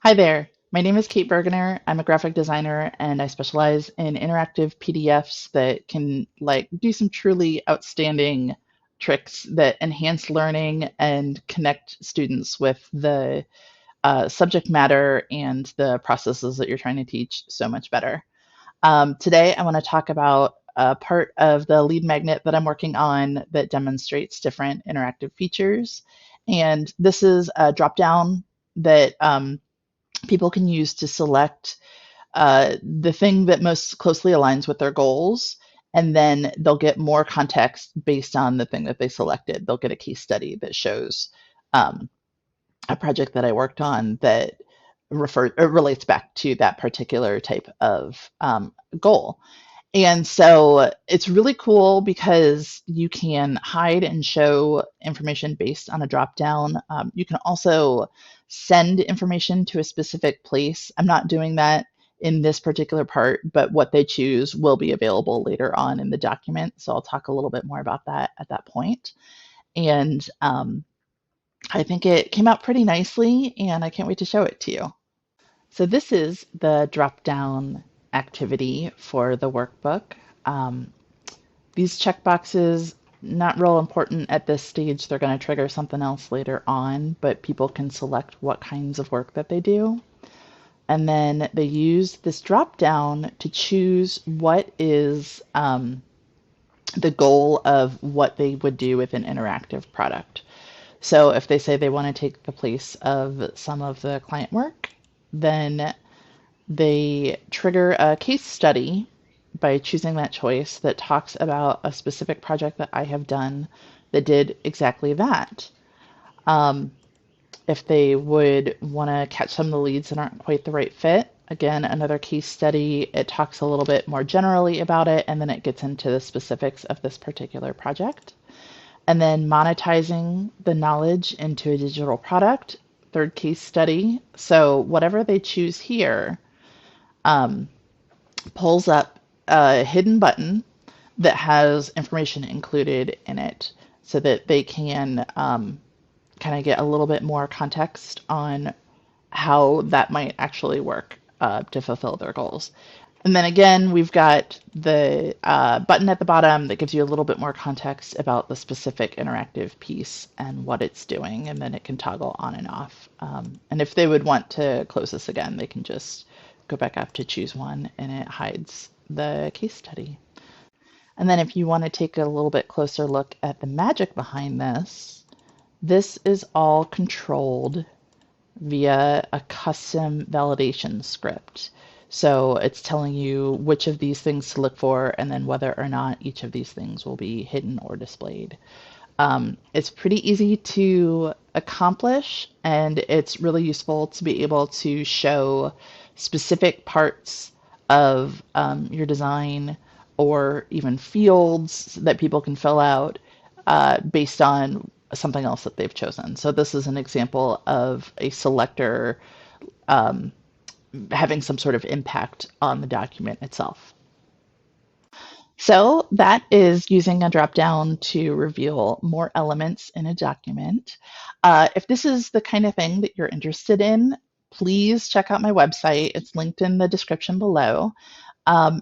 Hi there. My name is Kate Bergener. I'm a graphic designer and I specialize in interactive PDFs that can do some truly outstanding tricks that enhance learning and connect students with the subject matter and the processes that you're trying to teach so much better. Today, I want to talk about a part of the lead magnet that I'm working on that demonstrates different interactive features. And this is a dropdown that people can use to select the thing that most closely aligns with their goals. And then they'll get more context based on the thing that they selected. They'll get a case study that shows um, a project that I worked on that relates back to that particular type of goal. And so it's really cool because you can hide and show information based on a drop down. You can also send information to a specific place. I'm not doing that in this particular part, but what they choose will be available later on in the document. So I'll talk a little bit more about that at that point. And I think it came out pretty nicely, and I can't wait to show it to you. So this is the drop down activity for the workbook. Um, these checkboxes, not real important at this stage. They're going to trigger something else later on, but people can select what kinds of work that they do. And then they use this drop down to choose what is the goal of what they would do with an interactive product. So if they say they want to take the place of some of the client work, then they trigger a case study by choosing that choice that talks about a specific project that I have done that did exactly that. Um, if they would want to catch some of the leads that aren't quite the right fit, again, another case study, it talks a little bit more generally about it, and then it gets into the specifics of this particular project. And then monetizing the knowledge into a digital product, third case study. So whatever they choose here, um, pulls up a hidden button that has information included in it so that they can kind of get a little bit more context on how that might actually work to fulfill their goals. And then again, we've got the button at the bottom that gives you a little bit more context about the specific interactive piece and what it's doing, and then it can toggle on and off. And if they would want to close this again, they can just go back up to choose one, and it hides the case study. And then if you want to take a little bit closer look at the magic behind this, this is all controlled via a custom validation script. So it's telling you which of these things to look for and then whether or not each of these things will be hidden or displayed. It's pretty easy to accomplish, and it's really useful to be able to show specific parts of your design or even fields that people can fill out based on something else that they've chosen. So this is an example of a selector having some sort of impact on the document itself. So that is using a dropdown to reveal more elements in a document. If this is the kind of thing that you're interested in, please check out my website. It's linked in the description below.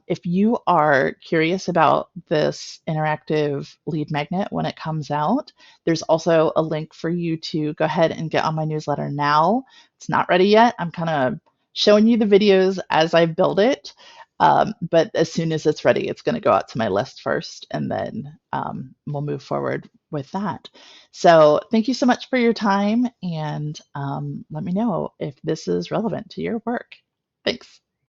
If you are curious about this interactive lead magnet when it comes out, there's also a link for you to go ahead and get on my newsletter now. It's not ready yet. I'm kind of showing you the videos as I build it. But as soon as it's ready, it's going to go out to my list first, and then we'll move forward with that. So thank you so much for your time, and let me know if this is relevant to your work. Thanks.